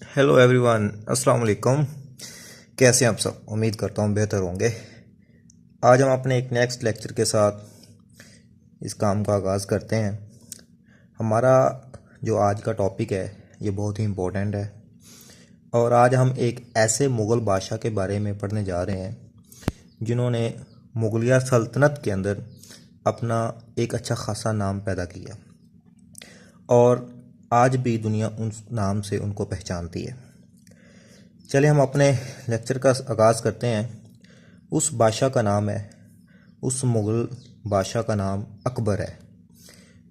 Hello everyone, अस्सलाम वालेकुम। कैसे हैं आप सब? उम्मीद करता हूँ बेहतर होंगे। आज हम अपने एक नेक्स्ट लेक्चर के साथ इस काम का आगाज़ करते हैं। हमारा जो आज का टॉपिक है ये बहुत ही इम्पोर्टेंट है और आज हम एक ऐसे मुग़ल बादशाह के बारे में पढ़ने जा रहे हैं जिन्होंने मुग़लिया सल्तनत के अंदर अपना एक अच्छा खासा नाम पैदा किया और आज भी दुनिया उन नाम से उनको पहचानती है। चले हम अपने लेक्चर का आगाज़ करते हैं। उस बादशाह का नाम है, उस मुग़ल बादशाह का नाम अकबर है,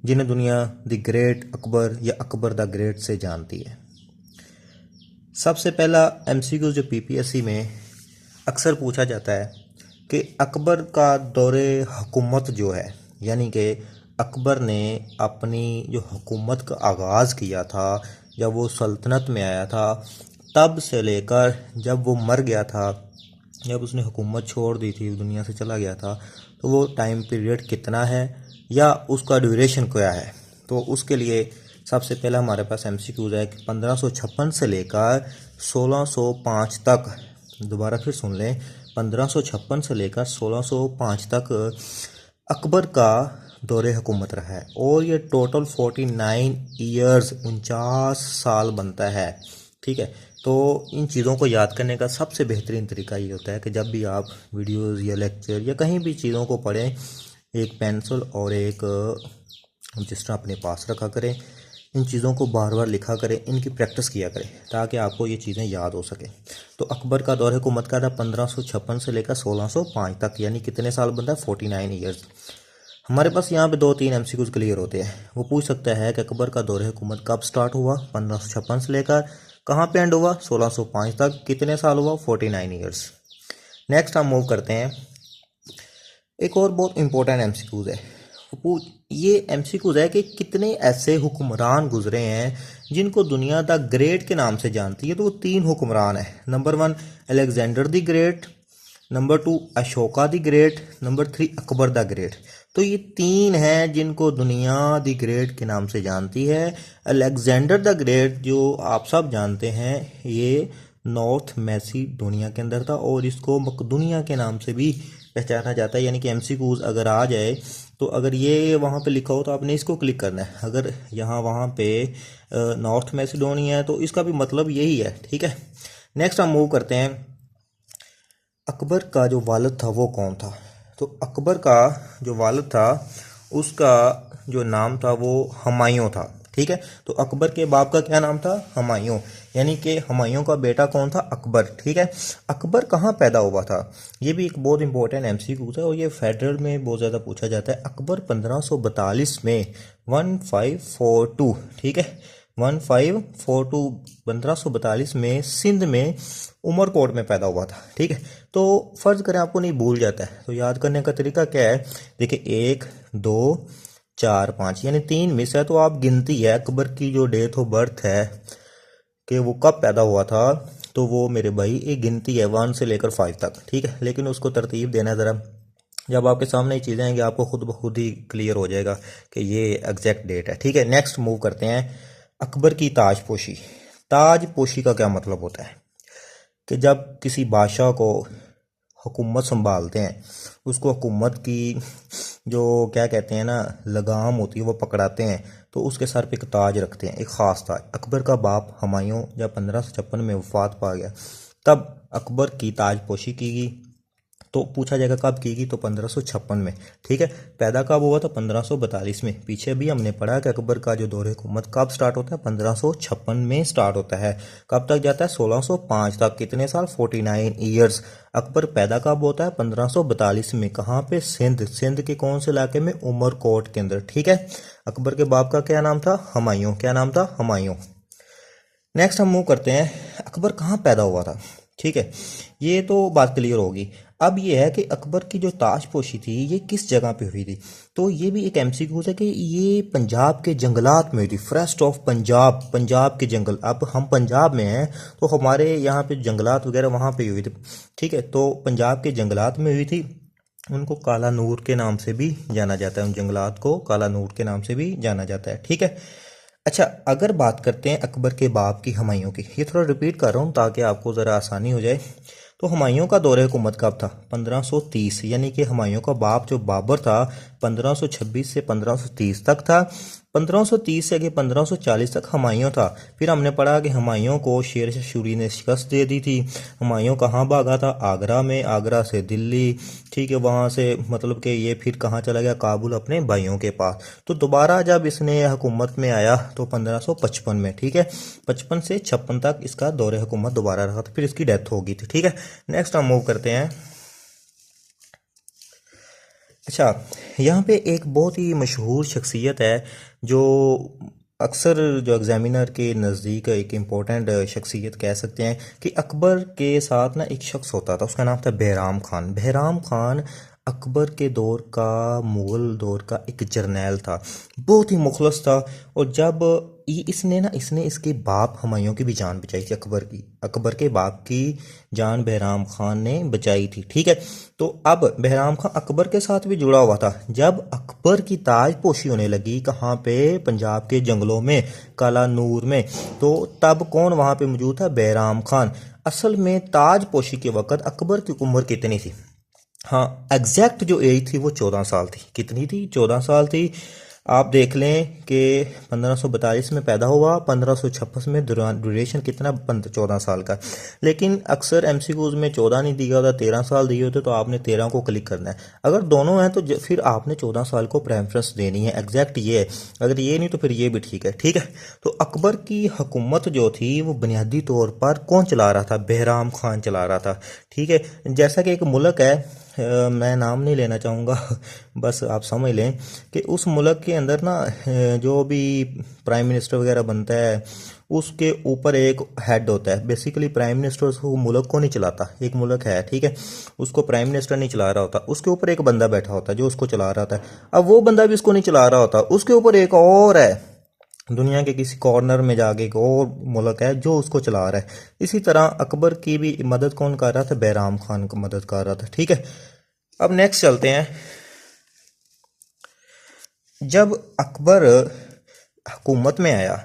जिन्हें दुनिया द ग्रेट अकबर या अकबर द ग्रेट से जानती है। सबसे पहला एमसीक्यू जो पीपीएससी में अक्सर पूछा जाता है कि अकबर का दौरे हुकूमत जो है, यानी कि अकबर ने अपनी जो हुकूमत का आगाज़ किया था, जब वो सल्तनत में आया था, तब से लेकर जब वो मर गया था, जब उसने हुकूमत छोड़ दी थी, दुनिया से चला गया था, तो वो टाइम पीरियड कितना है या उसका ड्यूरेशन क्या है। तो उसके लिए सबसे पहला हमारे पास एमसीक्यूज है कि 1556 से लेकर 1605 तक, दोबारा फिर सुन लें, 1556 से लेकर 1605 तक अकबर का दौरे हुकूमत रहा है और ये टोटल 49 ईयर्स 49 साल बनता है। ठीक है, तो इन चीज़ों को याद करने का सबसे बेहतरीन तरीका ये होता है कि जब भी आप वीडियोस या लेक्चर या कहीं भी चीज़ों को पढ़ें, एक पेंसिल और एक रजिस्टर अपने पास रखा करें, इन चीज़ों को बार बार लिखा करें, इनकी प्रैक्टिस किया करें ताकि आपको ये चीज़ें याद हो सकें। तो अकबर का दौर हुकूमत का था 1556 से लेकर 1605 तक, यानी कितने साल बनता है? 49 ईयर्स। हमारे पास यहाँ पे 2-3 एमसीक्यूज क्लियर होते हैं। वो पूछ सकता है कि अकबर का दौर हुकूमत कब स्टार्ट हुआ? 1556 से लेकर कहाँ पे एंड हुआ? 1605 तक। कितने साल हुआ? 49 ईयर्स। नेक्स्ट हम मूव करते हैं। एक और बहुत इंपॉर्टेंट एमसीक्यूज है। ये एमसीक्यूज है कि कितने ऐसे हुक्मरान गुजरे हैं जिनको दुनिया द ग्रेट के नाम से जानती है। तो वो 3 हुक्मरान है। Number 1 Alexander the great, number 2 Ashoka the great, number 3 Akbar the great. तो ये 3 हैं जिनको दुनिया द ग्रेट के नाम से जानती है। अलेक्जेंडर द ग्रेट जो आप सब जानते हैं, ये नॉर्थ मैसिडोनिया के अंदर था और इसको मकदूनिया के नाम से भी पहचाना जाता है। यानी कि एमसीक्यूज अगर आ जाए तो अगर ये वहाँ पे लिखा हो तो आपने इसको क्लिक करना है। अगर यहाँ वहाँ पे नॉर्थ मैसिडोनिया है तो इसका भी मतलब यही है। ठीक है, नेक्स्ट हम मूव करते हैं। अकबर का जो वालिद था वो कौन था? तो अकबर का जो वालिद था उसका जो नाम था वो हुमायूं था। ठीक है, तो अकबर के बाप का क्या नाम था? हुमायूं, यानी कि हुमायूं का बेटा कौन था? अकबर। ठीक है, अकबर कहाँ पैदा हुआ था? ये भी एक बहुत इंपॉर्टेंट एमसीक्यू है और ये फेडरल में बहुत ज़्यादा पूछा जाता है। अकबर 1542 में 1542, ठीक है, 1542 1542 में सिंध में उमरकोट में पैदा हुआ था। ठीक है, तो फर्ज करें आपको नहीं भूल जाता है तो याद करने का तरीका क्या है? देखिए 1 2 4 5 यानी 3 मिस है, तो आप गिनती है अकबर की जो डेट ऑफ बर्थ है कि वो कब पैदा हुआ था, तो वो मेरे भाई एक गिनती है 1 से लेकर 5 तक। ठीक है, लेकिन उसको तरतीब देना ज़रा, जब आपके सामने ये चीज़ें आएंगी आपको खुद ब खुद ही क्लियर हो जाएगा कि ये एग्जैक्ट डेट है। ठीक है, नेक्स्ट मूव करते हैं। अकबर की ताजपोशी। ताजपोशी का क्या मतलब होता है? कि जब किसी बादशाह को हुकूमत संभालते हैं, उसको हुकूमत की जो क्या कहते हैं ना लगाम होती है वो पकड़ाते हैं, तो उसके सर पे एक ताज रखते हैं, एक ख़ास ताज। अकबर का बाप हुमायूं जब 1556 में वफात पा गया तब अकबर की ताजपोशी की गई। तो पूछा जाएगा कब की गई, तो 1556 में। ठीक है, पैदा कब हुआ था? 1542 में। पीछे भी हमने पढ़ा कि अकबर का जो दौर हुकूमत कब स्टार्ट होता है? 1556 में स्टार्ट होता है। कब तक जाता है? 1605 तक। कितने साल? 49 ईयर्स। अकबर पैदा कब होता है? 1542 में। कहाँ पे? सिंध। सिंध के कौन से इलाके में? उमरकोट के अंदर। ठीक है, अकबर के बाप का क्या नाम था? हुमायूं। क्या नाम था? हुमायूं। नेक्स्ट हम मूव करते हैं, अकबर कहाँ पैदा हुआ था। ठीक है, ये तो बात क्लियर होगी। अब ये है कि अकबर की जो ताजपोशी थी ये किस जगह पे हुई थी। तो ये भी एक एमसीक्यू है कि ये पंजाब के जंगलात में हुई थी। फॉरेस्ट ऑफ पंजाब, पंजाब के जंगल। अब हम पंजाब में हैं तो हमारे यहाँ पे जंगलात वगैरह वहाँ पे हुई थी। ठीक है, तो पंजाब के जंगलात में हुई थी। उनको काला नूर के नाम से भी जाना जाता है, उन जंगलात को काला नूर के नाम से भी जाना जाता है। ठीक है, अच्छा, अगर बात करते हैं अकबर के बाप की हुमायूं की, ये थोड़ा रिपीट कर रहा हूँ ताकि आपको ज़रा आसानी हो जाए। तो हुमायूं का दौर हुकूमत कब था? 1530, यानी कि हुमायूं का बाप जो बाबर था 1526 से 1530 तक था। 1530 से आगे 1540 तक हुमायूं था। फिर हमने पढ़ा कि हुमायूं को शेर शाह सूरी ने शिकस्त दे दी थी। हुमायूं कहाँ भागा था? आगरा में, आगरा से दिल्ली, ठीक है, वहाँ से मतलब कि ये फिर कहाँ चला गया? काबुल, अपने भाइयों के पास। तो दोबारा जब इसने हुकूमत में आया तो 1555 में, ठीक है, 55 से 56 तक इसका दौर हुकूमत दोबारा रहा था, फिर इसकी डेथ हो गई थी, ठीक है। नेक्स्ट हम मूव करते हैं। अच्छा, यहाँ पे एक बहुत ही मशहूर शख्सियत है जो अक्सर जो एग्जामिनर के नज़दीक एक इम्पोर्टेंट शख्सियत कह सकते हैं कि अकबर के साथ ना एक शख्स होता था, उसका नाम था बहराम खान। बहराम खान अकबर के दौर का, मुग़ल दौर का एक जर्नैल था, बहुत ही मुखलस था। और जब इसने इसके बाप हुमायूं की भी जान बचाई थी, अकबर के बाप की जान बहराम खान ने बचाई थी, ठीक है। तो अब बहराम खान अकबर के साथ भी जुड़ा हुआ था। जब अकबर की ताजपोशी होने लगी, कहाँ पे? पंजाब के जंगलों में, काला नूर में, तो तब कौन वहाँ पे मौजूद था? बहराम खान। असल में ताजपोशी के वक़्त अकबर की उम्र कितनी थी? हाँ, एग्जैक्ट जो एज थी वो 14 साल थी। कितनी थी? 14 साल थी। आप देख लें कि 1542 में पैदा हुआ, 1556 में ड्यूरेशन कितना? 14 साल का। लेकिन अक्सर एमसीक्यूज में 14 नहीं दिया होता, 13 साल दिए होते, तो आपने 13 को क्लिक करना है। अगर दोनों हैं तो फिर आपने 14 साल को प्रेफरेंस देनी है, एग्जैक्ट ये है। अगर ये नहीं तो फिर ये भी ठीक है, ठीक है। तो अकबर की हुकूमत जो थी वो बुनियादी तौर पर कौन चला रहा था? बहराम खान चला रहा था, ठीक है। जैसा कि एक मुल्क है, मैं नाम नहीं लेना चाहूँगा, बस आप समझ लें कि उस मुल्क के अंदर ना जो भी प्राइम मिनिस्टर वगैरह बनता है उसके ऊपर एक हेड होता है। बेसिकली प्राइम मिनिस्टर उसको मुल्क को नहीं चलाता, एक मुल्क है, ठीक है, उसको प्राइम मिनिस्टर नहीं चला रहा होता, उसके ऊपर एक बंदा बैठा होता है जो उसको चला रहा होता है। अब वो बंदा भी उसको नहीं चला रहा होता, उसके ऊपर एक और है, दुनिया के किसी कॉर्नर में जाके एक और मुल्क है जो उसको चला रहा है। इसी तरह अकबर की भी मदद कौन कर रहा था? बहराम खान को मदद कर रहा था, ठीक है। अब नेक्स्ट चलते हैं। जब अकबर हुकूमत में आया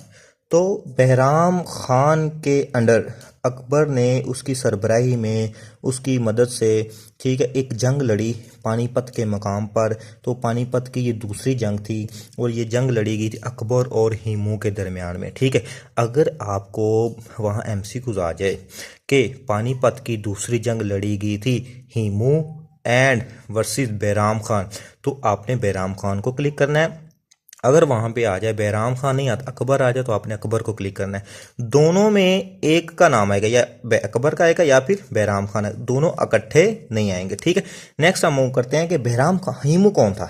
तो बहराम खान के अंडर अकबर ने उसकी सरबराही में, उसकी मदद से, ठीक है, एक जंग लड़ी पानीपत के मकाम पर। तो पानीपत की ये दूसरी जंग थी और ये जंग लड़ी गई थी अकबर और हिमू के दरमियान में, ठीक है। अगर आपको वहाँ एमसीक्यूज आ जाए कि पानीपत की दूसरी जंग लड़ी गई थी हिमू एंड वर्सेस बहराम खान, तो आपने बहराम खान को क्लिक करना है। अगर वहां पे आ जाए बहराम खान नहीं आता, अकबर आ जाए, तो आपने अकबर को क्लिक करना है। दोनों में एक का नाम आएगा, या अकबर का आएगा या फिर बहराम खान, दोनों इकट्ठे नहीं आएंगे, ठीक है। नेक्स्ट हम मूव करते हैं कि बहराम खान, हिमू कौन था?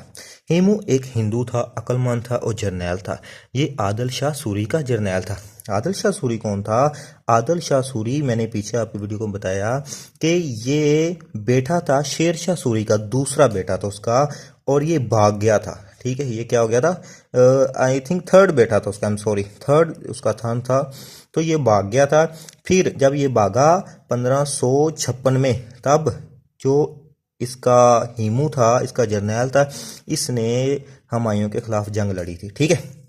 हिमू एक हिंदू था, अक्लमंद था और जर्नैल था। ये आदिल शाह सूरी का जर्नैल था। आदिल शाह सूरी कौन था? आदिल शाह सूरी, मैंने पीछे आपकी वीडियो को बताया कि ये बेटा था शेर शाह सूरी का, दूसरा बेटा था उसका, और ये भाग गया था, ठीक है। ये क्या हो गया था? आई थिंक थर्ड बेटा था उसका, आई एम सॉरी, थर्ड उसका थान था। तो ये भाग गया था। फिर जब ये भागा 1556 में, तब जो इसका हिमू था, इसका जर्नैल था, इसने हुमायूं के खिलाफ जंग लड़ी थी, ठीक है।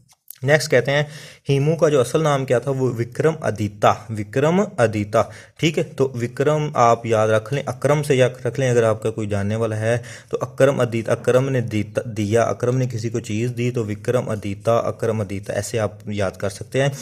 नेक्स्ट कहते हैं हिमू का जो असल नाम क्या था? वो विक्रम अदिता, विक्रम अदिता, ठीक है। तो विक्रम आप याद रख लें, अकरम से याद रख लें अगर आपका कोई जानने वाला है तो। अकरम अदिता, अकरम ने दिया, अकरम ने किसी को चीज़ दी, तो विक्रम अदिता, अकरम अदिता, ऐसे आप याद कर सकते हैं।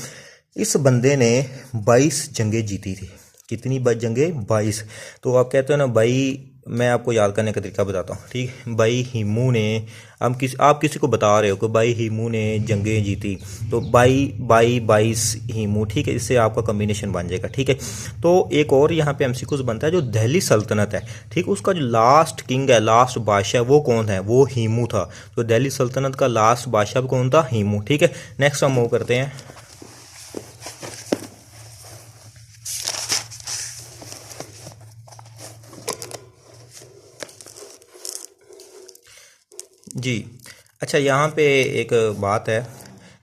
इस बंदे ने 22 जंगें जीती थी। कितनी जंगें? 22। तो आप कहते हो ना भाई, मैं आपको याद करने का तरीका बताता हूँ, ठीक है। भाई हिमू ने, आप किसी को बता रहे हो कि भाई हिमू ने जंगें जीती, तो बाई 22 हिमू, ठीक है, इससे आपका कम्बिनेशन बन जाएगा, ठीक है। तो एक और यहाँ पे एमसीक्यूज बनता है, जो दिल्ली सल्तनत है, ठीक, उसका जो लास्ट किंग है, लास्ट बादशाह, वो कौन है? वो हिमू था। तो दिल्ली सल्तनत का लास्ट बादशाह कौन था? हिमू, ठीक है। नेक्स्ट हम मूव करते हैं। जी, अच्छा, यहाँ पे एक बात है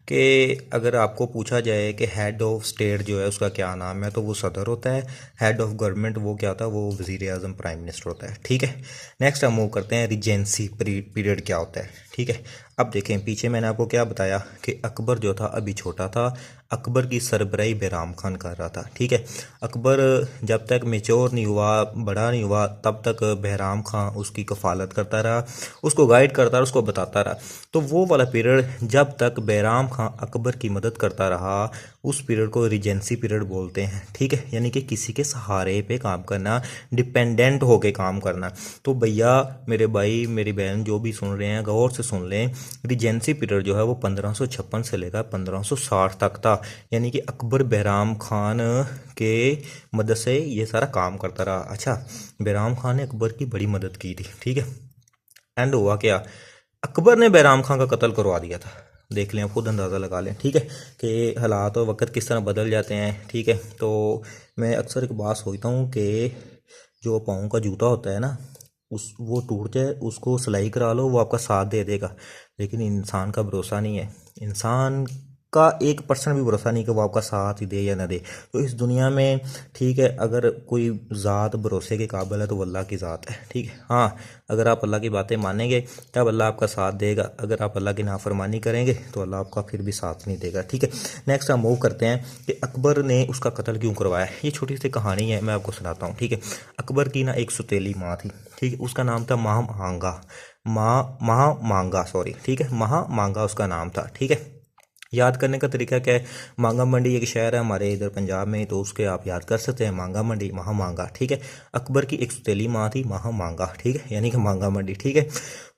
कि अगर आपको पूछा जाए कि हेड ऑफ स्टेट जो है उसका क्या नाम है, तो वो सदर होता है। हेड ऑफ गवर्नमेंट वो क्या होता है, वो वज़ीर आज़म प्राइम मिनिस्टर होता है। ठीक है, नेक्स्ट हम मूव करते हैं रिजेंसी पीरियड क्या होता है। ठीक है, अब देखें पीछे मैंने आपको क्या बताया कि अकबर जो था अभी छोटा था, अकबर की सरबराही बैराम खान कर रहा था। ठीक है, अकबर जब तक मेच्योर नहीं हुआ, बड़ा नहीं हुआ, तब तक बैराम खान उसकी कफालत करता रहा, उसको गाइड करता रहा, उसको बताता रहा। तो वो वाला पीरियड जब तक बैराम खान अकबर की मदद करता रहा, उस पीरियड को रिजेंसी पीरियड बोलते हैं। ठीक है, यानी कि किसी के सहारे पे काम करना, डिपेंडेंट होके काम करना। तो भैया मेरे भाई मेरी बहन जो भी सुन रहे हैं गौर से सुन लें, रिजेंसी पीरियड जो है वो 1556 से लेकर 1560 तक था। यानी कि अकबर बैराम खान के मदद से ये सारा काम करता रहा। अच्छा, बैराम खान ने अकबर की बड़ी मदद की थी। ठीक है, एंड हुआ क्या, अकबर ने बैराम खान का कत्ल करवा दिया था। देख लें, खुद अंदाज़ा लगा लें। ठीक है, कि हालात और वक्त किस तरह बदल जाते हैं। ठीक है, तो मैं अक्सर एक बात सोचता हूँ कि जो पाँव का जूता होता है ना, उस वो टूट जाए, उसको सिलाई करा लो, वो आपका साथ दे देगा। लेकिन इंसान का भरोसा नहीं है, इंसान का 1% भी भरोसा नहीं कि वो आपका साथ ही दे या ना दे। तो इस दुनिया में ठीक है, अगर कोई ज़ात भरोसे के काबिल है तो वो अल्लाह की ज़ात है। ठीक है, हाँ, अगर आप अल्लाह की बातें मानेंगे तब अल्लाह आपका साथ देगा, अगर आप अल्लाह की नाफरमानी करेंगे तो अल्लाह आपका फिर भी साथ नहीं देगा। ठीक है, नेक्स्ट हम मूव करते हैं कि अकबर ने उसका कत्ल क्यों करवाया। ये छोटी सी कहानी है, मैं आपको सुनाता हूँ। ठीक है, अकबर की ना एक सुतीली माँ थी। ठीक है, उसका नाम था महामांगा सॉरी। ठीक है, महामांगा उसका नाम था। ठीक है, याद करने का तरीका क्या है, मांगा मंडी एक शहर है हमारे इधर पंजाब में, तो उसके आप याद कर सकते हैं, मांगा मंडी, महामांगा। ठीक है, अकबर की एक सुतीली माँ थी महामांगा। ठीक है, यानी कि मांगा मंडी। ठीक है,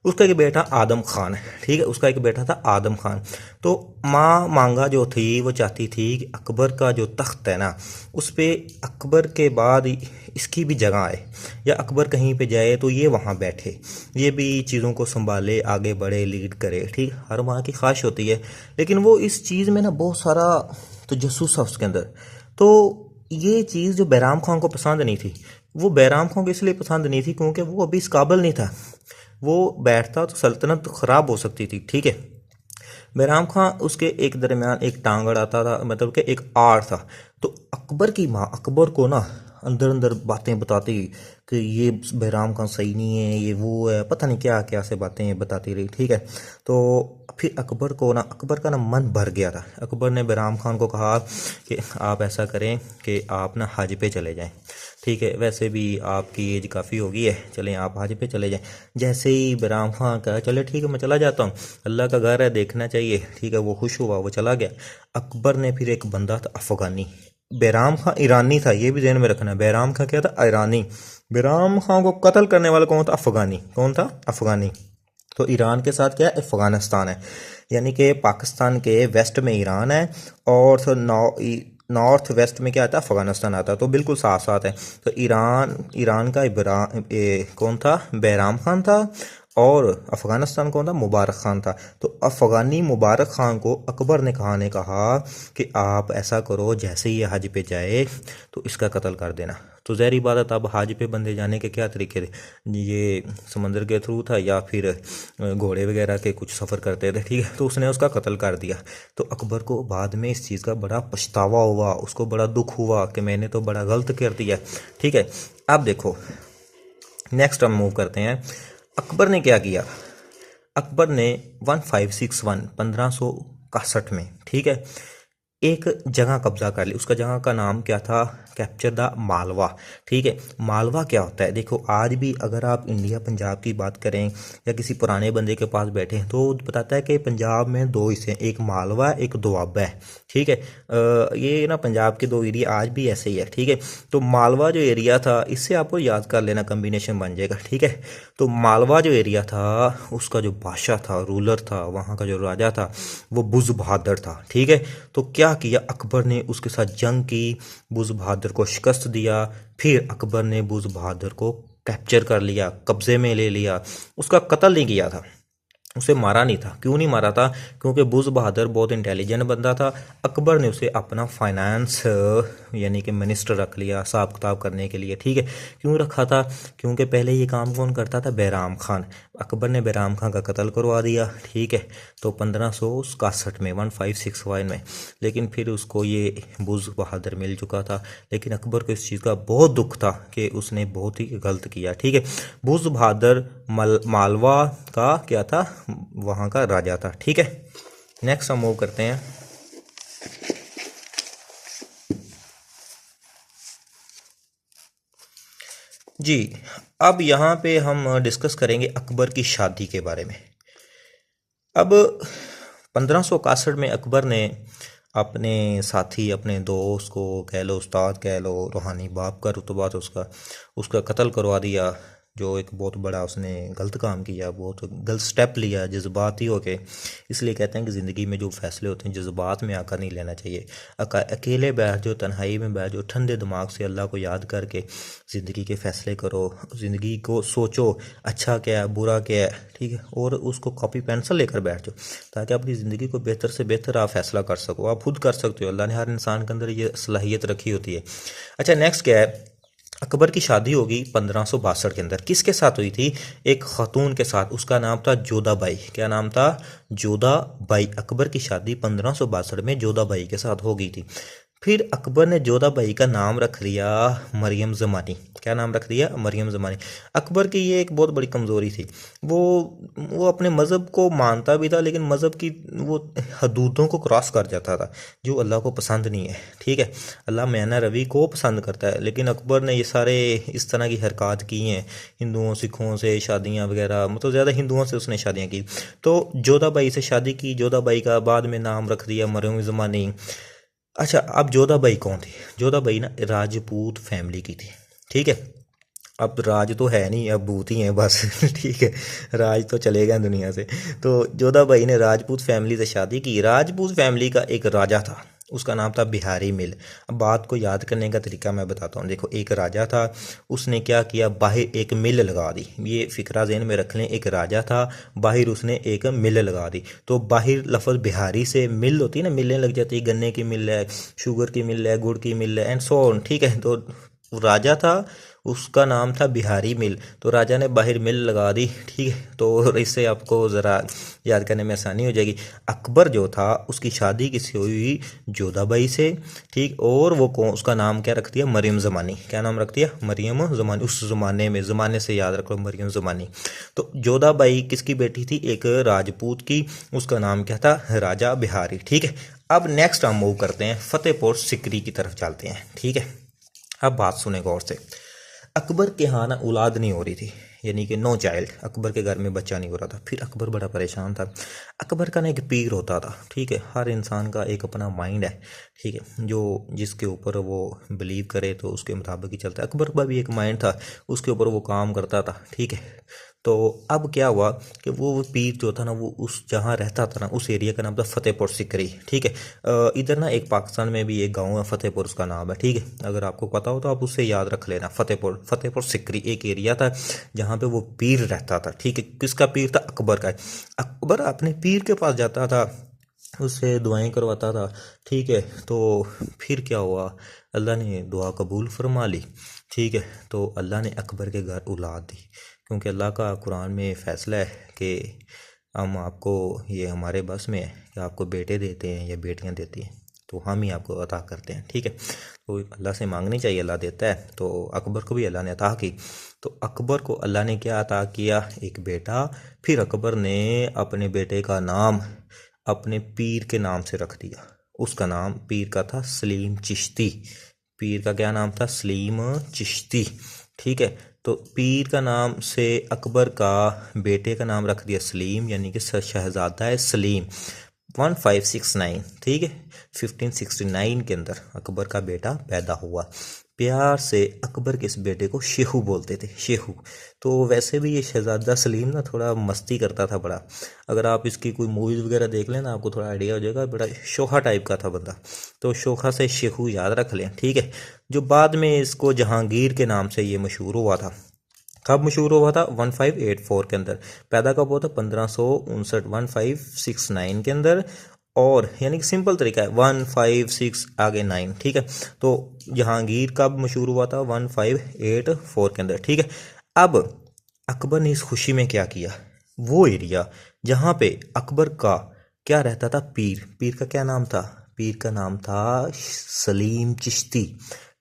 उसका एक बेटा आदम खान है। ठीक है, उसका एक बेटा था आदम खान। तो माँ मांगा जो थी वो चाहती थी कि अकबर का जो तख्त है ना, उस पर अकबर के बाद इसकी भी जगह आए, या अकबर कहीं पे जाए तो ये वहाँ बैठे, ये भी चीज़ों को संभाले, आगे बढ़े, लीड करे। ठीक, हर माँ की ख्वाहिश होती है। लेकिन वो इस चीज़ में ना बहुत सारा तजस्सुस है उसके अंदर। तो ये चीज़ जो बैराम खान को पसंद नहीं थी, वो बैराम खान को इसलिए पसंद नहीं थी क्योंकि वो अभी इस काबिल नहीं था। वो बैठता तो सल्तनत ख़राब हो सकती थी। ठीक है, बैराम खां उसके एक दरमियान एक टांग अड़ाता था, मतलब कि एक आड़ था। तो अकबर की माँ अकबर को ना अंदर अंदर बातें बताती कि ये बैराम खां सही नहीं है, ये वो है, पता नहीं क्या क्या से बातें बताती रही। ठीक है, तो फिर अकबर का ना मन भर गया था। अकबर ने बैराम खान को कहा कि आप ऐसा करें कि आप ना हज पे चले जाएं। ठीक है, वैसे भी आपकी एज काफ़ी हो गई है, चलें आप हज पे चले जाएं। जैसे ही बैराम खान कहा चले ठीक है मैं चला जाता हूँ, अल्लाह का घर है देखना चाहिए। ठीक है, वो खुश हुआ, वो चला गया। अकबर ने फिर एक बंदा था अफगानी, बैराम खान ईरानी था, ये भी ध्यान में रखना। बैराम खान क्या था, ईरानी। बैराम खान को कत्ल करने वाला कौन था, अफगानी। कौन था, अफगानी। तो ईरान के साथ क्या है, अफगानिस्तान है, यानी कि पाकिस्तान के वेस्ट में ईरान है और नॉर्थ वेस्ट में क्या आता है, अफगानिस्तान आता है, तो बिल्कुल साथ साथ है। तो ईरान का कौन था, बैराम खान था, और अफगानिस्तान कौन था, मुबारक खान था। तो अफगानी मुबारक खान को अकबर ने कहा कि आप ऐसा करो, जैसे ही ये हज पे जाए तो इसका कत्ल कर देना। तो ज़ाहिर बात है तब हज पे बंदे जाने के क्या तरीके थे, ये समंदर के थ्रू था या फिर घोड़े वगैरह के कुछ सफ़र करते थे। ठीक है, तो उसने उसका कत्ल कर दिया। तो अकबर को बाद में इस चीज़ का बड़ा पछतावा हुआ, उसको बड़ा दुख हुआ कि मैंने तो बड़ा गलत कर दिया। ठीक है, अब देखो नेक्स्ट हम मूव करते हैं। अकबर ने क्या किया, अकबर ने 1561 में, ठीक है, एक जगह कब्जा कर ली। उसका जगह का नाम क्या था, कैप्चर द मालवा। ठीक है, मालवा क्या होता है, देखो आज भी अगर आप इंडिया पंजाब की बात करें या किसी पुराने बंदे के पास बैठे हैं तो बताता है कि पंजाब में दो हिस्से हैं, एक मालवा है, एक दोआबा है। ठीक है, ये ना पंजाब के दो एरिया आज भी ऐसे ही है। ठीक है, तो मालवा जो एरिया था, इससे आपको याद कर लेना, कम्बिनेशन बन जाएगा। ठीक है, तो मालवा जो एरिया था उसका जो बादशाह था, रूलर था, वहाँ का जो राजा था वो बुज़ बहादुर था। ठीक है, तो क्या किया अकबर ने, उसके साथ जंग की, बुज़ बहादुर को शिकस्त दिया। फिर अकबर ने बुज़ बहादुर को कैप्चर कर लिया, कब्जे में ले लिया। उसका कत्ल नहीं किया था, उसे मारा नहीं था। क्यों नहीं मारा था, क्योंकि बुज़ बहादुर बहुत इंटेलिजेंट बंदा था। अकबर ने उसे अपना फाइनेंस यानी कि मिनिस्टर रख लिया, हिसाब किताब करने के लिए। ठीक है, क्यों रखा था, क्योंकि पहले ये काम कौन करता था, बैराम खान। अकबर ने बैराम खां का कत्ल करवा दिया, ठीक है। तो 1561 में 1561 में, लेकिन फिर उसको ये बुज़ बहादुर मिल चुका था। लेकिन अकबर को इस चीज़ का बहुत दुख था कि उसने बहुत ही गलत किया, ठीक है। बुज़ बहादुर मालवा का क्या था, वहाँ का राजा था, ठीक है। नेक्स्ट हम मूव करते हैं। जी, अब यहाँ पे हम डिस्कस करेंगे अकबर की शादी के बारे में। अब 1561 में अकबर ने अपने साथी, अपने दोस्त को कह लो, उस्ताद कह लो, रूहानी बाप का रुतबा तो उसका कत्ल करवा दिया, जो एक बहुत बड़ा उसने गलत काम किया, बहुत गलत स्टेप लिया जज्बाती होके। इसलिए कहते हैं कि ज़िंदगी में जो फैसले होते हैं जज्बात में आकर नहीं लेना चाहिए। अकेले बैठ जाओ, तन्हाई में बैठ जाओ, ठंडे दिमाग से अल्लाह को याद करके ज़िंदगी के फ़ैसले करो, ज़िंदगी को सोचो अच्छा क्या है बुरा क्या है, ठीक है, और उसको कॉपी पेंसिल लेकर बैठ जाओ ताकि अपनी ज़िंदगी को बेहतर से बेहतर आप फैसला कर सको। आप खुद कर सकते हो, अल्लाह ने हर इंसान के अंदर ये सलाहियत रखी होती है। अच्छा, नेक्स्ट क्या है, अकबर की शादी होगी 1562 के अंदर। किसके साथ हुई थी, एक खातून के साथ, उसका नाम था जोधाबाई। क्या नाम था, जोधाबाई। अकबर की शादी 1562 में जोधाबाई के साथ हो गई थी। फिर अकबर ने जोधाबाई का नाम रख लिया मरियम ज़मानी। क्या नाम रख दिया, मरियम ज़मानी। अकबर की ये एक बहुत बड़ी कमज़ोरी थी, वो अपने मज़हब को मानता भी था लेकिन मज़हब की वो हदूदों को क्रॉस कर जाता था, जो अल्लाह को पसंद नहीं है, ठीक है। अल्लाह मैना रवि को पसंद करता है, लेकिन अकबर ने ये सारे इस तरह की हरकत की हैं, हिंदुओं सिखों से शादियाँ वगैरह, मतलब ज़्यादा हिंदुओं से उसने शादियाँ की। तो जोधाबाई से शादी की, जोधाबाई का बाद में नाम रख दिया मरियम ज़मानी। अच्छा, अब जोधाबाई कौन थी, जोधाबाई ना राजपूत फैमिली की थी, ठीक है। अब राज तो है नहीं, अब भूत ही हैं बस ठीक है, राज तो चले गए दुनिया से। तो जोधाबाई ने राजपूत फैमिली से शादी की। राजपूत फैमिली का एक राजा था, उसका नाम था बिहारी मिल। अब बात को याद करने का तरीका मैं बताता हूँ। देखो, एक राजा था, उसने क्या किया, बाहर एक मिल लगा दी। ये फिक्रा ज़हन में रख लें, एक राजा था, बाहर उसने एक मिल लगा दी। तो बाहर लफ्ज़ बिहारी से मिल होती है ना, मिलें लग जाती है, गन्ने की मिल है, शुगर की मिल है, गुड़ की मिल है, एंड सो ऑन, ठीक है। तो राजा था, उसका नाम था बिहारी मिल। तो राजा ने बाहर मिल लगा दी, ठीक है। तो इससे आपको ज़रा याद करने में आसानी हो जाएगी। अकबर जो था उसकी शादी किसी हुई जोधाबाई से, ठीक। और वो कौन, उसका नाम क्या रख दिया, मरियम ज़मानी। क्या नाम रख दिया, मरियम ज़मानी। उस ज़माने में, ज़माने से याद रखो, मरियम ज़मानी। तो जोधाबाई किसकी बेटी थी, एक राजपूत की, उसका नाम क्या था, राजा बिहारी, ठीक है। अब नेक्स्ट हम मूव करते हैं, फतेहपुर सिकरी की तरफ चलते हैं, ठीक है। अब बात सुने गौर से। अकबर के यहाँ ना औलाद नहीं हो रही थी, यानी कि नो चाइल्ड, अकबर के घर में बच्चा नहीं हो रहा था। फिर अकबर बड़ा परेशान था। अकबर का ना एक पीर होता था, ठीक है। हर इंसान का एक अपना माइंड है, ठीक है, जो जिसके ऊपर वो बिलीव करे तो उसके मुताबिक ही चलता है। अकबर का भी एक माइंड था, उसके ऊपर वो काम करता था, ठीक है। तो अब क्या हुआ कि वो पीर जो था ना, वो उस जहाँ रहता था ना, उस एरिया का नाम था फतेहपुर सिकरी, ठीक है। इधर ना एक पाकिस्तान में भी एक गांव है फतेहपुर, उसका नाम है, ठीक है। अगर आपको पता हो तो आप उससे याद रख लेना, फतेहपुर सिकरी एक एरिया था जहाँ पे वो पीर रहता था, ठीक है। किसका पीर था, अकबर का। अकबर अपने पीर के पास जाता था, उससे दुआएं करवाता था, ठीक है। तो फिर क्या हुआ, अल्लाह ने दुआ कबूल फरमा ली, ठीक है। तो अल्लाह ने अकबर के घर औलाद दी, क्योंकि अल्लाह का कुरान में फ़ैसला है कि हम आपको, ये हमारे बस में है कि आपको बेटे देते हैं या बेटियां देती हैं, तो हम ही आपको अता करते हैं, ठीक है। तो अल्लाह से मांगनी चाहिए, अल्लाह देता है। तो अकबर को भी अल्लाह ने अता की। तो अकबर को अल्लाह ने क्या अता किया, एक बेटा। फिर अकबर ने अपने बेटे का नाम अपने पीर के नाम से रख दिया। उसका नाम पीर का था सलीम चिश्ती। पीर का क्या नाम था, सलीम चिश्ती, ठीक है। तो पीर का नाम से अकबर का बेटे का नाम रख दिया सलीम, यानी कि शहजादा है सलीम। 1569, ठीक है, 1569 के अंदर अकबर का बेटा पैदा हुआ। प्यार से अकबर के इस बेटे को शेहू बोलते थे, शेहू। तो वैसे भी ये शहजादा सलीम ना थोड़ा मस्ती करता था बड़ा। अगर आप इसकी कोई मूवीज़ वगैरह देख लें ना, आपको थोड़ा आइडिया हो जाएगा, बड़ा शोखा टाइप का था बंदा। तो शोखा से शेहू याद रख लें, ठीक है। जो बाद में इसको जहांगीर के नाम से ये मशहूर हुआ था। कब मशहूर हुआ था, 1584 के अंदर। पैदा कब हुआ था, 1559, 1569 के अंदर। और यानी कि सिंपल तरीका है, 156 आगे 9, ठीक है। तो जहांगीर कब मशहूर हुआ था, 1584 के अंदर, ठीक है। अब अकबर ने इस खुशी में क्या किया, वो एरिया जहाँ पे अकबर का क्या रहता था, पीर। पीर का क्या नाम था? पीर का नाम था सलीम चिश्ती।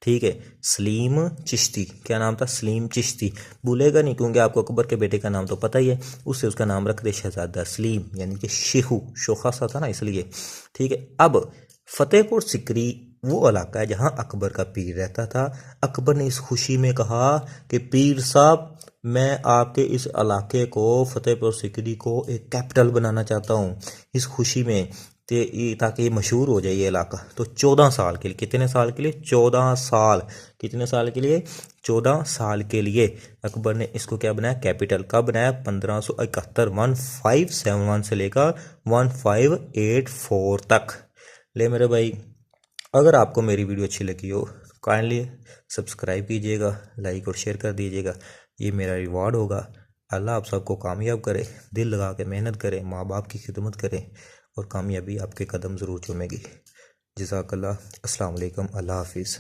ठीक है, सलीम चिश्ती। क्या नाम था? सलीम चिश्ती। भूलेगा नहीं, क्योंकि आपको अकबर के बेटे का नाम तो पता ही है। उससे उसका नाम रख दे शहजादा सलीम, यानी कि शेहू, शोखा सा था ना इसलिए। ठीक है, अब फतेहपुर सिकरी वो इलाका है जहाँ अकबर का पीर रहता था। अकबर ने इस खुशी में कहा कि पीर साहब, मैं आपके इस इलाके को, फतेहपुर सिकरी को एक कैपिटल बनाना चाहता हूँ, इस खुशी में, ताकि ये मशहूर हो जाए ये इलाका। तो 14 साल के लिए, कितने साल के लिए? 14 साल। कितने साल के लिए? 14 साल के लिए अकबर ने इसको क्या बनाया? कैपिटल। कब बनाया? 1571, 1571 से लेकर 1584 तक। ले मेरे भाई, अगर आपको मेरी वीडियो अच्छी लगी हो काइंडली सब्सक्राइब कीजिएगा, लाइक और शेयर कर दीजिएगा, ये मेरा रिवॉर्ड होगा। अल्लाह आप सबको कामयाब करे, दिल लगा के मेहनत करें, माँ बाप की खिदमत करें और कामयाबी आपके कदम ज़रूर चूमेगी। जज़ाकल्लाह। अस्सलाम वालेकुम। अल्लाह हाफिज़।